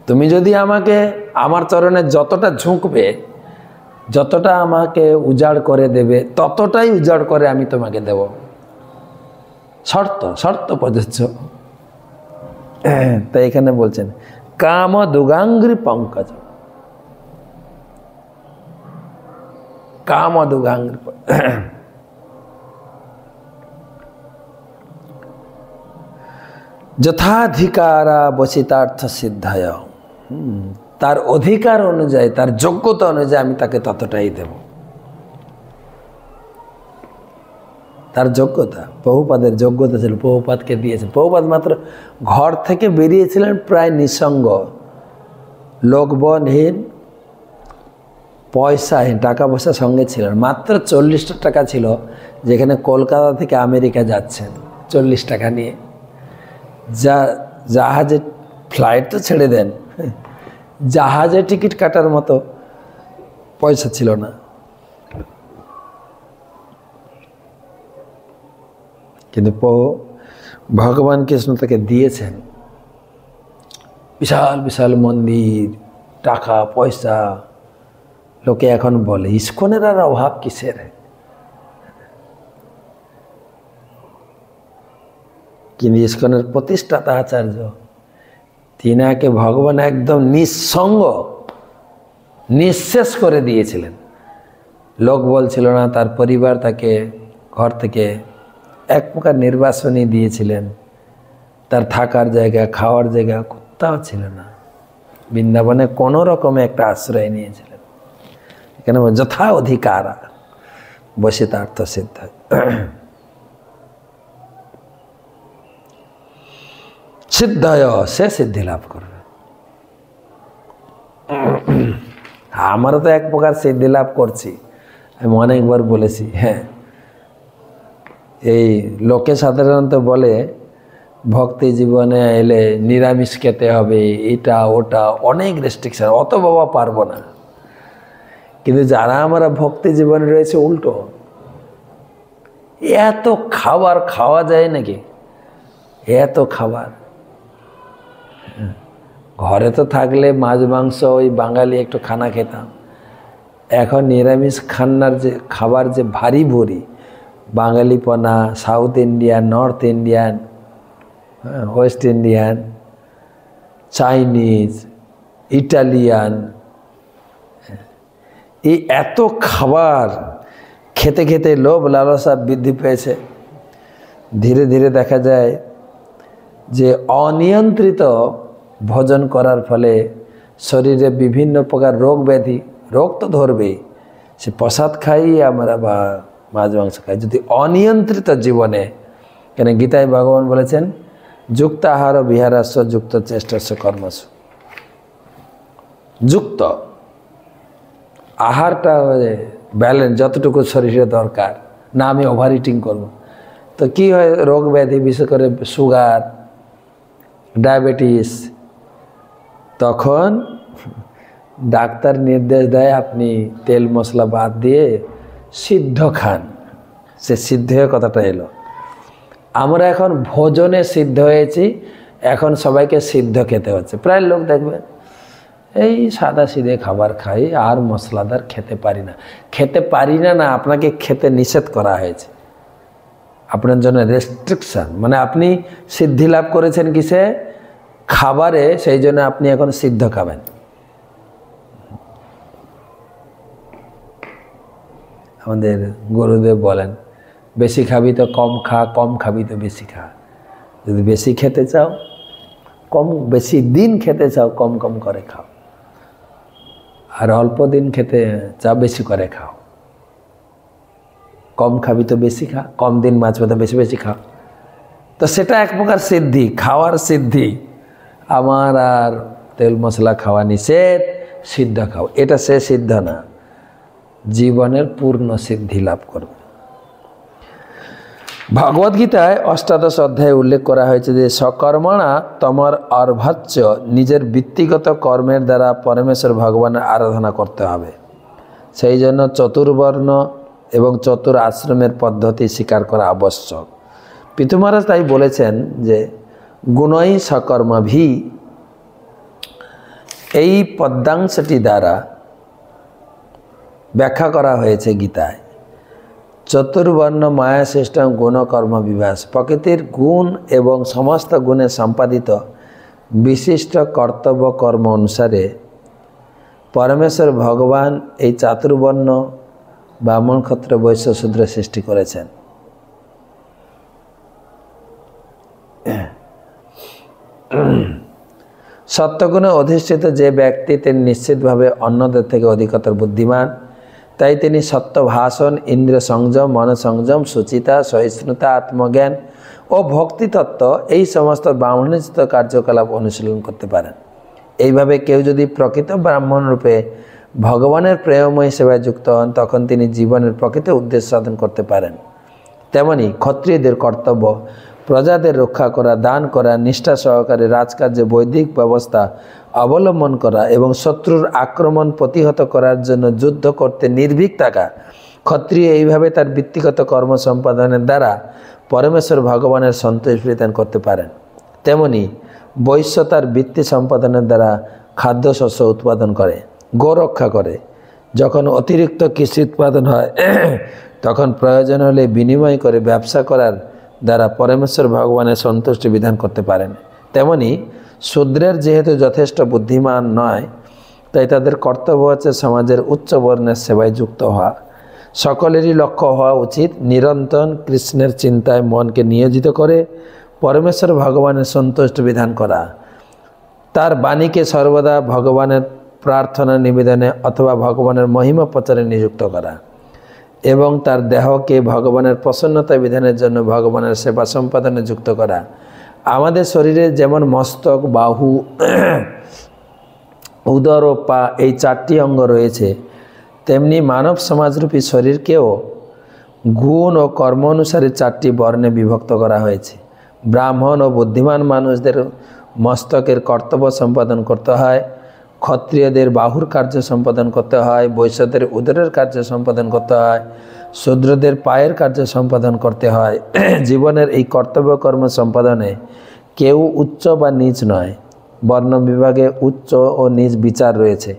তুমি যদি আমাকে আমার চরণে যতটা ঝুঁকবে, যতটা আমাকে উজাড় করে দেবে, ততটাই উজাড় করে আমি তোমাকে দেব। শর্ত, শর্ত প্রযোজ্য। তাই এখানে বলছেন কাম দুগাঙ্গ্রি পঙ্কজ, কাম দুগাঙ্গ্রি যথাধিকারা বসিতার্থ সিদ্ধায়। তার অধিকার অনুযায়ী, তার যোগ্যতা অনুযায়ী আমি তাকে ততটাই দেব। তার যোগ্যতা, প্রভুপাদের যোগ্যতা ছিল, প্রভুপাদকে দিয়েছেন। প্রভুপাদ মাত্র ঘর থেকে বেরিয়েছিলেন প্রায় নিঃসঙ্গ, লোকবনহীন, পয়সাহীন, টাকা পয়সা সঙ্গে ছিলেন। মাত্র 40টা টাকা ছিল, যেখানে কলকাতা থেকে আমেরিকা যাচ্ছেন 40 টাকা নিয়ে। জাহাজে, ফ্লাইট তো ছেড়ে দেন, জাহাজে টিকিট কাটার মতো পয়সা ছিল না। কিন্তু ভগবান কৃষ্ণ তাকে দিয়েছেন বিশাল বিশাল মন্দির, টাকা পয়সা। লোকে এখন বলে ইস্কনের আর অভাব কিসের। কিন্তু ইস্কনের প্রতিষ্ঠাতা আচার্য, তিনাকে ভগবান একদম নিঃসঙ্গ, নিঃশেষ করে দিয়েছিলেন। লোক বলছিল না, তার পরিবার তাকে ঘর থেকে এক প্রকার নির্বাসনী দিয়েছিলেন। তার থাকার জায়গা, খাওয়ার জায়গা কোথাও ছিল না। বৃন্দাবনে কোনো রকমে একটা আশ্রয় নিয়েছিলেন। এখানে যথা অধিকারা বসিতার্থ সিদ্ধ। সিদ্ধয়, সে সিদ্ধি লাভ করবে। আমারও তো এক প্রকার সিদ্ধি লাভ করছি, আমি অনেকবার বলেছি। হ্যাঁ, এই লোকে সাধারণত বলে ভক্তি জীবনে এলে নিরামিষ খেতে হবে, এটা ওটা অনেক রেস্ট্রিকশন, অত বাবা পারবো না। কিন্তু যারা আমরা ভক্তি জীবনে রয়েছে উল্টো, এত খাবার খাওয়া যায় নাকি, এত খাবার। ঘরে তো থাকলে মাছ মাংস ওই বাঙালি একটু খানা খেতাম। এখন নিরামিষ খান্নার যে খাবার যে ভারী ভরি, বাঙালিপনা, south Indian, north Indian, west Indian, Chinese, Italian, এই এত খাবার খেতে খেতে লোভ লালসা বৃদ্ধি পেয়েছে। ধীরে ধীরে দেখা যায় যে অনিয়ন্ত্রিত ভোজন করার ফলে শরীরে বিভিন্ন প্রকার রোগ ব্যাধি, রোগ তো ধরবেই, সে প্রসাদ খাই আমরা বা মাছ মাংস খাই, যদি অনিয়ন্ত্রিত জীবনে, কেন গীতায় ভগবান বলেছেন যুক্ত আহার বিহারাস্য যুক্ত চেষ্টাস্য কর্মস্য, যুক্ত আহারটা ব্যালেন্স, যতটুকু শরীরে দরকার, না আমি ওভার ইটিং করবো, তো কি হয় রোগ ব্যাধি, বিশেষ করে সুগার, ডায়াবেটিস, তখন ডাক্তার নির্দেশ দেয় আপনি তেল মশলা বাদ দিয়ে সিদ্ধ খান। সে সিদ্ধ হয়ে কথাটা এলো, আমরা এখন ভোজনে সিদ্ধ হয়েছি, এখন সবাইকে সিদ্ধ খেতে হচ্ছে। প্রায় লোক দেখবেন এই সাদা সিধে খাবার খাই, আর মশলাদার খেতে পারি না। খেতে পারি না, না আপনাকে খেতে নিষেধ করা হয়েছে, আপনার জন্য রেস্ট্রিকশন, মানে আপনি সিদ্ধি লাভ করেছেন কিসে, খাবারে, সেই জন্য আপনি এখন সিদ্ধ খাবেন। আমাদের গুরুদেব বলেন বেশি খাবি তো কম খা, কম খাবি তো বেশি খা। যদি বেশি খেতে চাও কম, বেশি দিন খেতে চাও কম কম করে খাও, আর অল্প দিন খেতে চাও বেশি করে খাও। কম খাবি তো বেশি খা, কম দিন বাঁচবে তো বেশি বেশি খাও। তো সেটা এক প্রকার সিদ্ধি, খাওয়ার সিদ্ধি। আমার আর তেল মশলা খাওয়া নিষেধ, সিদ্ধ খাও, এটা সে সিদ্ধ না, জীবনের পূর্ণ সিদ্ধি লাভ করবে। ভগবদ্গীতায় ৮ অধ্যায়ে উল্লেখ করা হয়েছে যে সকর্মণা তোমার অর্ভাচ্য, নিজের বৃত্তিগত কর্মের দ্বারা পরমেশ্বর ভগবানের আরাধনা করতে হবে। সেই জন্য চতুর্বর্ণ এবং চতুর আশ্রমের পদ্ধতি স্বীকার করা আবশ্যক। পৃথু মহারাজ তাই বলেছেন যে গুণই সকর্মভি, এই পদ্মাংশটি দ্বারা ব্যাখ্যা করা হয়েছে গীতায়। চতুর্বর্ণ মায়া সিস্টেম গুণ কর্ম বিভাস, প্রকৃতির গুণ এবং সমস্ত গুণে সম্পাদিত বিশিষ্ট কর্তব্য কর্ম অনুসারে পরমেশ্বর ভগবান এই চাতুর্বর্ণ ব্রাহ্মণ ক্ষত্র বৈশ্য শূদ্র সৃষ্টি করেছেন। সত্যগুণে অধিষ্ঠিত যে ব্যক্তি, তিনি নিশ্চিতভাবে অন্যদের থেকে অধিকতর বুদ্ধিমান। তাই তিনি সত্য ভাষণ, ইন্দ্রিয় সংযম, মন সংযম, সুচিতা, সহিষ্ণুতা, আত্মজ্ঞান ও ভক্তিতত্ত্ব, এই সমস্ত ব্রাহ্মণোচিত কার্যকলাপ অনুশীলন করতে পারেন। এইভাবে কেউ যদি প্রকৃত ব্রাহ্মণ রূপে ভগবানের প্রেমময় সেবায় যুক্ত হন, তখন তিনি জীবনের প্রকৃত উদ্দেশ্য সাধন করতে পারেন। তেমনি ক্ষত্রিয়দের কর্তব্য প্রজাদের রক্ষা করা, দান করা, নিষ্ঠা সহকারে রাজকার্যে বৈদিক ব্যবস্থা অবলম্বন করা এবং শত্রুর আক্রমণ প্রতিহত করার জন্য যুদ্ধ করতে নির্ভীক থাকা। ক্ষত্রিয় এইভাবে তার বৃত্তিগত কর্ম সম্পাদনের দ্বারা পরমেশ্বর ভগবানের সন্তোষ বিধান করতে পারেন। তেমনি বৈশ্য তার বৃত্তি সম্পাদনের দ্বারা খাদ্যশস্য উৎপাদন করে, গো রক্ষা করে। যখন অতিরিক্ত কৃষি উৎপাদন হয় তখন প্রয়োজন হলে বিনিময় করে ব্যবসা করার দ্বারা পরমেশ্বর ভগবানের সন্তুষ্টি বিধান করতে পারেন। তেমনি শূদ্রের যেহেতু যথেষ্ট বুদ্ধিমান নয়, তাই তাদের কর্তব্য হচ্ছে সমাজের উচ্চ বর্ণের সেবায় যুক্ত হওয়া। সকলেরই লক্ষ্য হওয়া উচিত নিরন্তর কৃষ্ণের চিন্তায় মনকে নিয়োজিত করে পরমেশ্বর ভগবানের সন্তুষ্ট বিধান করা, তার বাণীকে সর্বদা ভগবানের প্রার্থনা নিবেদনে অথবা ভগবানের মহিমা প্রচারে নিযুক্ত করা এবং তার দেহকে ভগবানের প্রসন্নতা বিধানের জন্য ভগবানের সেবা সম্পাদনে যুক্ত করা। আমাদের শরীরে যেমন মস্তক, বাহু, উদর ও পা, এই 4টি অঙ্গ রয়েছে, তেমনি মানব সমাজরূপী শরীরকেও গুণ ও কর্ম অনুসারে 4টি বর্ণে বিভক্ত করা হয়েছে। ব্রাহ্মণ ও বুদ্ধিমান মানুষদের মস্তকের কর্তব্য সম্পাদন করতে হয়, ক্ষত্রিয়দের বাহুর কার্য সম্পাদন করতে হয়, বৈশ্যদের উদরের কার্য সম্পাদন করতে হয়, শূদ্রদের পায়ের কার্য সম্পাদন করতে হয়। জীবনের এই কর্তব্য কর্ম সম্পাদনে কেউ উচ্চ বা নীচ নয়। বর্ণ বিভাগে উচ্চ ও নীচ বিচার রয়েছে,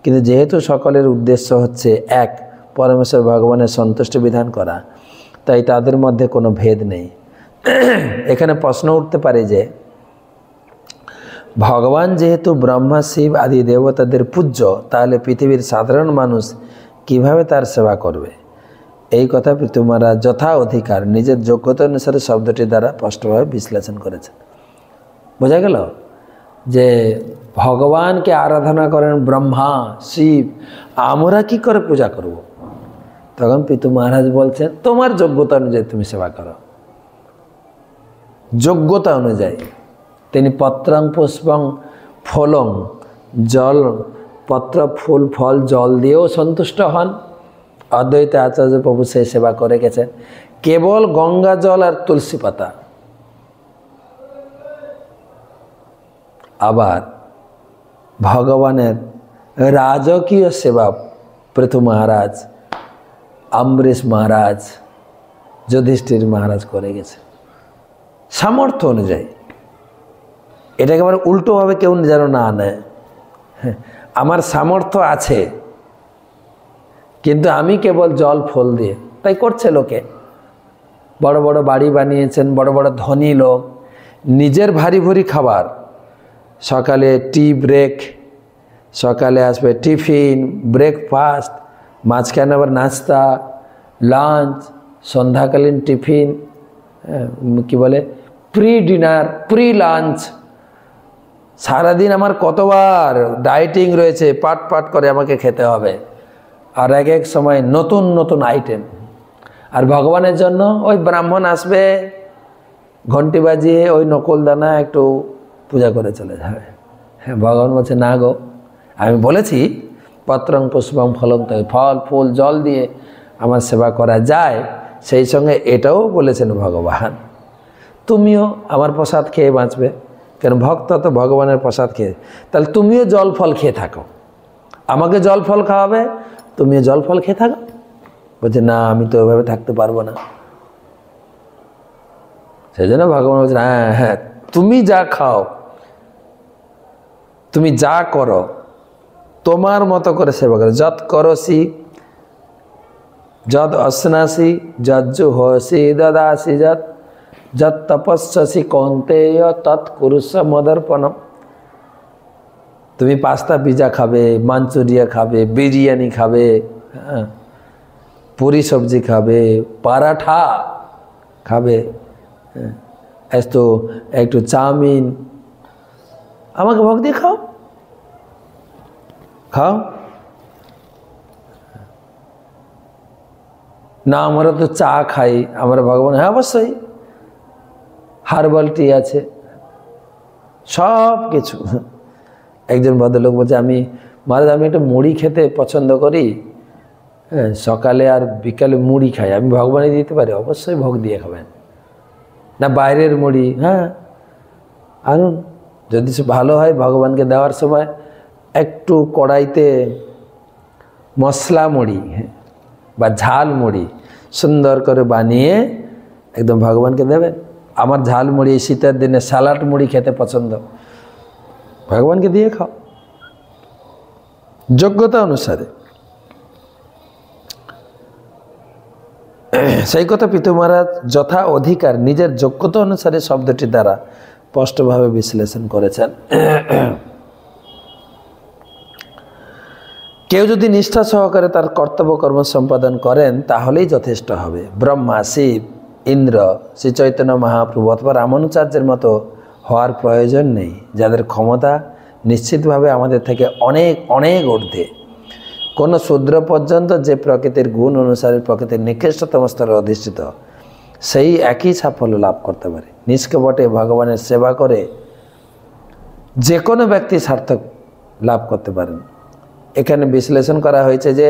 কিন্তু যেহেতু সকলের উদ্দেশ্য হচ্ছে এক, পরমেশ্বর ভগবানের সন্তুষ্ট বিধান করা, তাই তাদের মধ্যে কোনো ভেদ নেই। এখানে প্রশ্ন উঠতে পারে যে ভগবান যেহেতু ব্রহ্মা, শিব আদি দেবতাদের পূজ্য, তাহলে পৃথিবীর সাধারণ মানুষ কিভাবে তার সেবা করবে? এই কথা পৃথু মহারাজ যথা অধিকার নিজের যোগ্যতা অনুসারে শব্দটি দ্বারা স্পষ্টভাবে বিশ্লেষণ করেছেন। বোঝা গেল যে ভগবানকে আরাধনা করেন ব্রহ্মা শিব, আমরা কি করে পূজা করব? তখন পিতু মহারাজ বলছেন তোমার যোগ্যতা অনুযায়ী তুমি সেবা করো। যোগ্যতা অনুযায়ী তিনি পত্রং পুষ্পং ফলং, জল পত্র ফুল ফল জল দিয়েও সন্তুষ্ট হন। অদ্বৈত আচার্য প্রভু সেই সেবা করে গেছেন, কেবল গঙ্গা জল আর তুলসী পাতা। আবার ভগবানের রাজকীয় সেবা পৃথু মহারাজ, অম্বরীশ মহারাজ, যুধিষ্ঠির মহারাজ করে গেছে সামর্থ্য অনুযায়ী। এটাকে আবার উল্টোভাবে কেউ যেন না নেয়, আমার সামর্থ্য আছে কিন্তু আমি কেবল জল ফল দিয়ে, তাই করছে লোকে। বড় বড় বাড়ি বানিয়েছেন, বড় বড় ধনী লোক, নিজের ভারী ভরি খাবার, সকালে টি ব্রেক, সকালে আসবে টিফিন, ব্রেকফাস্ট, মাঝখানে আবার নাস্তা, লাঞ্চ, সন্ধ্যাকালীন টিফিন, কি বলে প্রি ডিনার, প্রি লাঞ্চ। সারাদিন আমার কতবার ডায়েটিং রয়েছে, পাট পাট করে আমাকে খেতে হবে, আর এক এক সময় নতুন নতুন আইটেম। আর ভগবানের জন্য ওই ব্রাহ্মণ আসবে, ঘন্টি বাজিয়ে ওই নকল দানা একটু পূজা করে চলে যাবে। হ্যাঁ, ভগবান বলছে না গো, আমি বলেছি পত্রং পুষ্পং ফলং, তাই ফল ফুল জল দিয়ে আমার সেবা করা যায়, সেই সঙ্গে এটাও বলেছেন ভগবান তুমিও আমার প্রসাদ খেয়ে বাঁচবে। কেন ভক্ত তো ভগবানের প্রসাদ খেয়ে, তাহলে তুমিও জল ফল খেয়ে থাকো, আমাকে জল ফল খাওয়াবে, তুমিও জল ফল খেয়ে থাকো। বলছে না, আমি তো ওইভাবে থাকতে পারবো না। সেই জন্য ভগবান বলছে হ্যাঁ হ্যাঁ, তুমি যা খাও, তুমি যা করো, তোমার মতো করে সেবা করো। যত করসি যত অশ্নাসি যত জুহসি দদাসি যত যত তপস্যসি কৌন্তেয় তৎ কুরুষ মদর্পণম। তুমি পাস্তা পিজা খাবে, মাঞ্চুরিয়া খাবে, বিরিয়ানি খাবে, হ্যাঁ, পুরি সবজি খাবে, পরাঠা খাবে, একটু চাউমিন, আমাকে ভোগ দিয়ে খাও খাও না। আমরা তো চা খাই, আমরা ভগবান, হ্যাঁ অবশ্যই হার্বাল টি আছে, সব কিছু। একজন ভদ্রলোক বলছে আমি মহারাজ আমি একটু মুড়ি খেতে পছন্দ করি, হ্যাঁ সকালে আর বিকালে মুড়ি খাই, আমি ভগবানই দিতে পারি? অবশ্যই ভোগ দিয়ে খাবেন। না বাইরের মুড়ি, হ্যাঁ আনুন, যদি ভালো হয় ভগবানকে দেওয়ার সময় একটু কড়াইতে মশলা মুড়ি বা ঝাল মুড়ি সুন্দর করে বানিয়ে একদম ভগবানকে দেবেন। আমার ঝাল মুড়ি শীতের দিনে স্যালাড মুড়ি খেতে পছন্দ, ভগবানকে দিয়ে খাও যোগ্যতা অনুসারে। সেই কথা পিতু মহারাজ যথা অধিকার নিজের যোগ্যতা অনুসারে শব্দটি দ্বারা স্পষ্টভাবে বিশ্লেষণ করেছেন। কেউ যদি নিষ্ঠা সহকারে তার কর্তব্য কর্ম সম্পাদন করেন তাহলেই যথেষ্ট হবে। ব্রহ্মা, শিব, ইন্দ্র, শ্রী চৈতন্য মহাপ্রভু অথবা রামানুচার্যের মতো হওয়ার প্রয়োজন নেই, যাদের ক্ষমতা নিশ্চিতভাবে আমাদের থেকে অনেক অনেক ঊর্ধ্বে। কোনো শূদ্র পর্যন্ত যে প্রকৃতির গুণ অনুসারে প্রকৃতির নিকৃষ্টতম স্তরে অধিষ্ঠিত, সেই একই সাফল্য লাভ করতে পারে। নিষ্কপটে ভগবানের সেবা করে যে কোনো ব্যক্তি সার্থক লাভ করতে পারেন। এখানে বিশ্লেষণ করা হয়েছে যে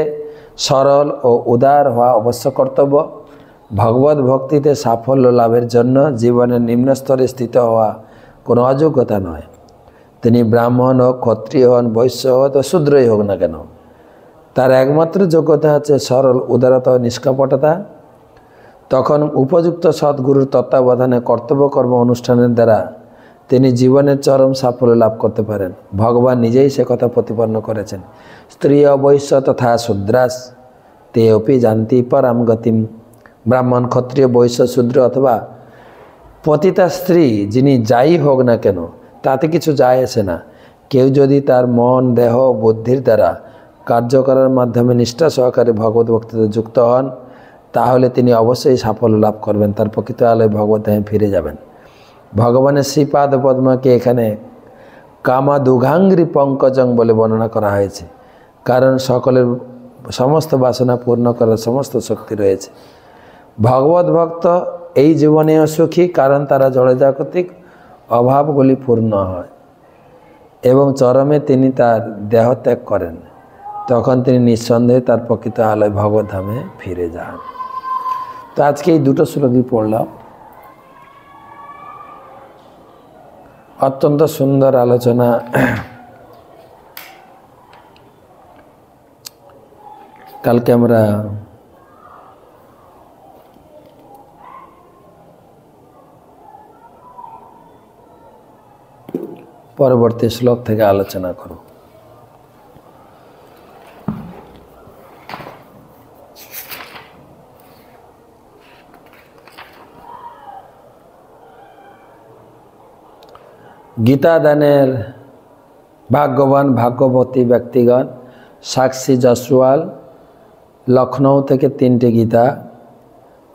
সরল ও উদার হওয়া অবশ্য কর্তব্য। ভগবত ভক্তিতে সাফল্য লাভের জন্য জীবনের নিম্ন স্তরে স্থিত হওয়া কোনো অযোগ্যতা নয়। তিনি ব্রাহ্মণ হোক, ক্ষত্রিয় হন, বৈশ্য হোক ও শূদ্রই হোক না কেন, তার একমাত্র যোগ্যতা হচ্ছে সরল উদারতা ও নিষ্কপটতা। তখন উপযুক্ত সদ্গুরুর তত্ত্বাবধানে কর্তব্য কর্ম অনুষ্ঠানের দ্বারা তিনি জীবনের চরম সাফল্য লাভ করতে পারেন। ভগবান নিজেই সে কথা প্রতিপন্ন করেছেন। স্ত্রী বৈশ্য তথা শূদ্রাস তে অপি জানতি পরাম গতিম। ব্রাহ্মণ, ক্ষত্রিয়, বৈশ্য, শূদ্র অথবা পতিতা স্ত্রী যিনি যাই হোক না কেন, তাতে কিছু যায় আসে না। কেউ যদি তার মন, দেহ, বুদ্ধির দ্বারা কার্য করার মাধ্যমে নিষ্ঠা সহকারে ভগবত ভক্তিতে যুক্ত হন, তাহলে তিনি অবশ্যই সাফল্য লাভ করবেন, তার প্রকৃত আলোয় ভগবত ধামে ফিরে যাবেন। ভগবানের শ্রীপাদ পদ্মকে এখানে কামাদুঘাঙ্গ্রি পঙ্কজং বলে বর্ণনা করা হয়েছে, কারণ সকলের সমস্ত বাসনা পূর্ণ করার সমস্ত শক্তি রয়েছে। ভগবত ভক্ত এই জীবনেও সুখী, কারণ তারা জড়জাগতিক অভাবগুলি পূর্ণ হয় এবং চরমে তিনি তার দেহ ত্যাগ করেন, তখন তিনি নিঃসন্দেহে তার প্রকৃত আলয় ভগবদ্ধামে ফিরে যান। তো আজকে এই দুটো শ্লোকই পড়লাম। অত্যন্ত সুন্দর আলোচনা। কালকে আমরা পরবর্তী শ্লোক থেকে আলোচনা করব। গীতা দানের ভাগ্যবান ভাগ্যবতী ব্যক্তিগণ সাক্ষী জসওয়াল লখনৌ থেকে 3টি গীতা,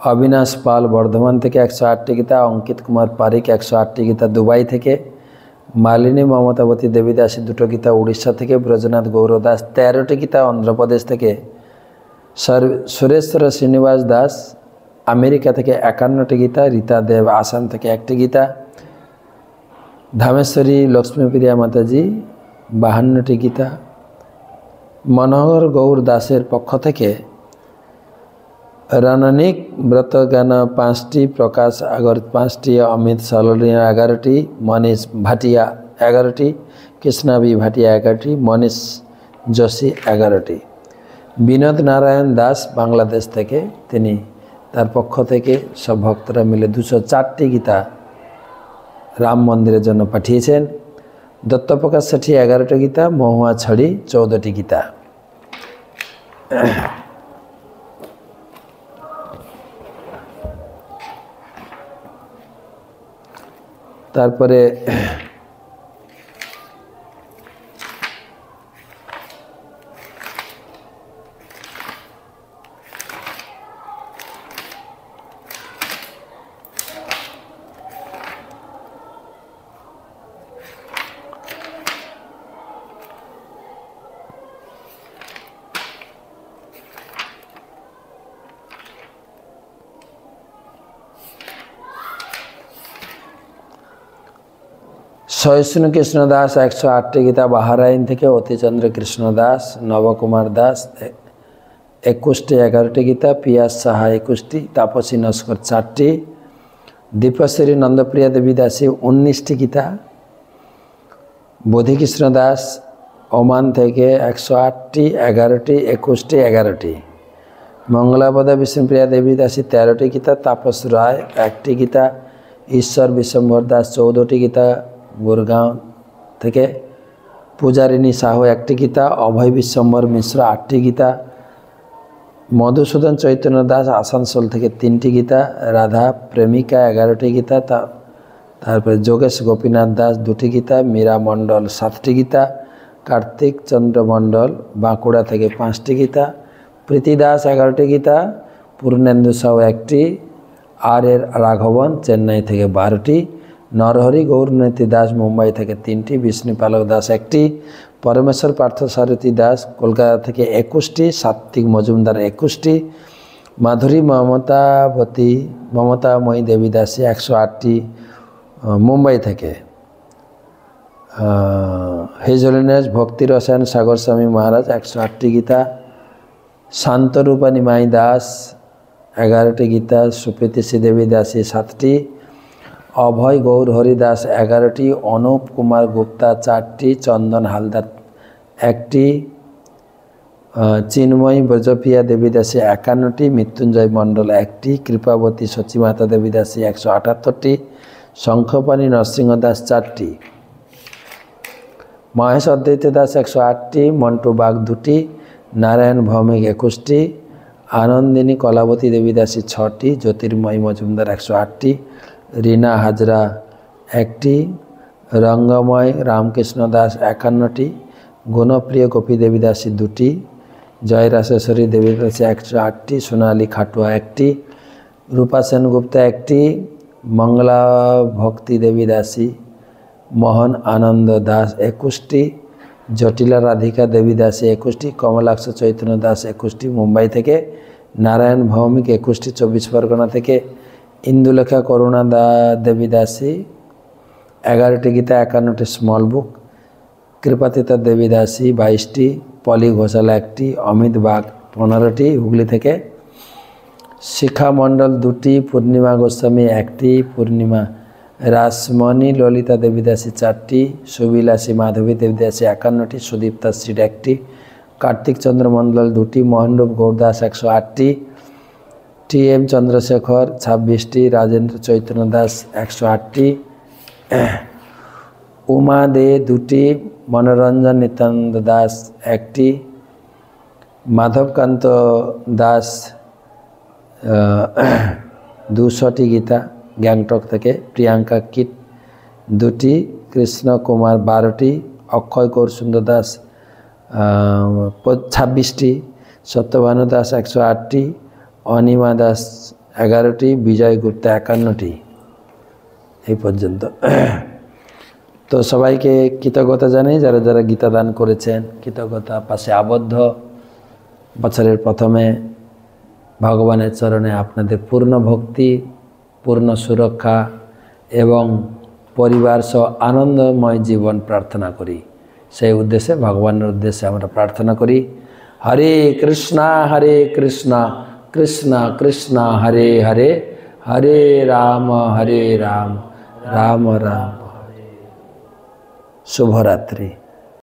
অবিনাশ পাল বর্ধমান থেকে 108টি গীতা, অঙ্কিত কুমার পারিক 108টি গীতা দুবাই থেকে, মালিনী মমতাবতী দেবী দাসী 2টো গীতা উড়িষ্যা থেকে, ব্রজনাথ গৌরদাস 13টি গীতা অন্ধ্রপ্রদেশ থেকে, সুরেশ্বর শ্রীনিবাস দাস আমেরিকা থেকে 51টি গীতা, রীতা দেব আসাম থেকে 1টি গীতা, ধামেশ্বরী লক্ষ্মীপ্রিয়া মাতাজি 52টি গীতা, মনোহর গৌর দাসের পক্ষ থেকে রণনিক ব্রতজ্ঞান 5টি, প্রকাশ আগর 5টি, অমিত সলরিয়া 11টি, মনীষ ভাটিয়া 11টি, কৃষ্ণাবি ভাটিয়া 11টি, মনীষ যোশী 11টি, বিনোদ নারায়ণ দাস বাংলাদেশ থেকে তিনি তার পক্ষ থেকে সব ভক্তরা মিলে 204টি গীতা রাম মন্দিরের জন্য পাঠিয়েছেন। দত্তপ্রকাশ সেঠী 11টি গীতা, মহুয়া ছড়ি 14টি গীতা। তারপরে সহিষ্ণু কৃষ্ণ দাস 108টি গীতা বাহারাইন থেকে, অতিচন্দ্র কৃষ্ণ দাস, নবকুমার দাস 21টি 11টি গীতা, পিয়াস সাহা 21টি, তাপসী নস্কর 4টি, দীপশ্রী নন্দপ্রিয়া দেবী দাসী 19টি গীতা, বোধিকৃষ্ণ দাস ওমান থেকে 108টি 11টি 21টি 11টি, মঙ্গলাপদা বিষ্ণুপ্রিয়া দেবী দাসী 13টি গীতা, তাপস রায় 1টি গীতা, ঈশ্বর বিশ্বম্ভর দাস 14টি গীতা গুরগাঁও থেকে, পূজারিণী সাহু 1টি গীতা, অভয় বিশ্বম্ভর মিশ্র 8টি গীতা, মধুসূদন চৈতন্য দাস আসানসোল থেকে 3টি গীতা, রাধা প্রেমিকা 11টি গীতা, তারপরে যোগেশ গোপীনাথ দাস 2টি গীতা, মীরা মণ্ডল 7টি গীতা, কার্তিক চন্দ্র মণ্ডল বাঁকুড়া থেকে 5টি গীতা, প্রীতি দাস 11টি গীতা, পূর্ণেন্দু সাহু 1টি, আর রাঘবন চেন্নাই থেকে 12টি, নরহরি গৌরনীতি দাস মুম্বাই থেকে 3টি, বিষ্ণুপালক দাস 1টি, পরমেশ্বর পার্থসারথী দাস কলকাতা থেকে 21টি, সাত্বিক মজুমদার 21টি, মাধুরী মমতাময়ী দেবী দাসী 108টি মুম্বাই থেকে, হিজ হোলিনেস ভক্তি রসায়ন সাগর স্বামী মহারাজ 108টি গীতা, শান্তরূপা নিমাই দাস 11টি গীতা, সুপ্রীতি শ্রীদেবী দাসী 7টি, অভয় গৌর হরিদাস 11টি, অনুপ কুমার গুপ্তা 4টি, চন্দন হালদার 1টি, চিন্ময়ী ব্রজপ্রিয়া দেবী দাসী 51টি, মৃত্যুঞ্জয় মণ্ডল 1টি, কৃপাবতী সচিমাতা দেবী দাসী 178টি, শঙ্খপাণী নরসিংহ দাস 4টি, মহেশ অদ্বৈত দাস 108টি, মন্টু বাগ 2টি, নারায়ণ ভৌমিক 21টি, আনন্দিনী কলাবতী দেবী দাসী 6টি, জ্যোতির্ময়ী মজুমদার 108টি, রিনা হাজরা 1টি, রঙ্গময় রামকৃষ্ণ দাস 51টি, গুণপ্রিয় গোপী দেবী দাসী 2টি, জয়রাশেশ্বরী দেবী দাসী 108টি, সোনালী খাটুয়া 1টি, রূপা সেনগুপ্তা 1টি, मंगला भक्ति देवी दासी, मोहन आनंद दास 21टी, जटिला राधिका देवी दासी 21टी, कमलाक्ष चैतन्य दास 21टी मुंबई থেকে, नारायण भौमिक 21टी 24 परगना থেকে, इंदुलेखा करुणा देवी दासी 11टी गीता 51टी स्मॉल बुक, कृपातीता देवी दासी 22टी, पली घोषाल 1टी, अमित बाग 15टी हुगली থেকে, शिखा मंडल 2टी, पूर्णिमा गोस्वामी 1टी, पूर्णिमा रासमणि ललिता देवी दासी 4टी, सुविलासी माधवी देवी दासी 51टी, सुदीप्ता श्री 1टी, कार्तिक चंद्र मंडल 2टी, मोहनरूप गौरदास 108टी, टी.एम. चंद्रशेखर 26टी, राजेंद्र चैतन्य दास 108टी, उमा दे 2टी, मनोरंजन नित्यानंद दास 1टी, माधवकांत दास 200टी गीता গ্যাংটক থেকে, प्रियंका किट 2टी, कृष्ण कुमार 12टी, अक्षय कौर सुंदर दास 26टी, सत्यभानु दास 108टी, अनिमा दास 11टी, विजय गुप्ता 51टी। এই পর্যন্ত। তো সবাইকে কৃতজ্ঞতা জানাই যারা যারা গীতা দান করেছেন, কৃতজ্ঞতা পাশে আবদ্ধ। বছরের প্রথমে ভগবানের চরণে আপনাদের পূর্ণ ভক্তি, পূর্ণ সুরক্ষা এবং পরিবার সহ আনন্দময় জীবন প্রার্থনা করি। সেই উদ্দেশ্যে ভগবানের উদ্দেশ্যে আমরা প্রার্থনা করি, হরে কৃষ্ণ কৃষ্ণ কৃষ্ণ হরে হরে, হরে রাম রাম রাম। শুভরাত্রি।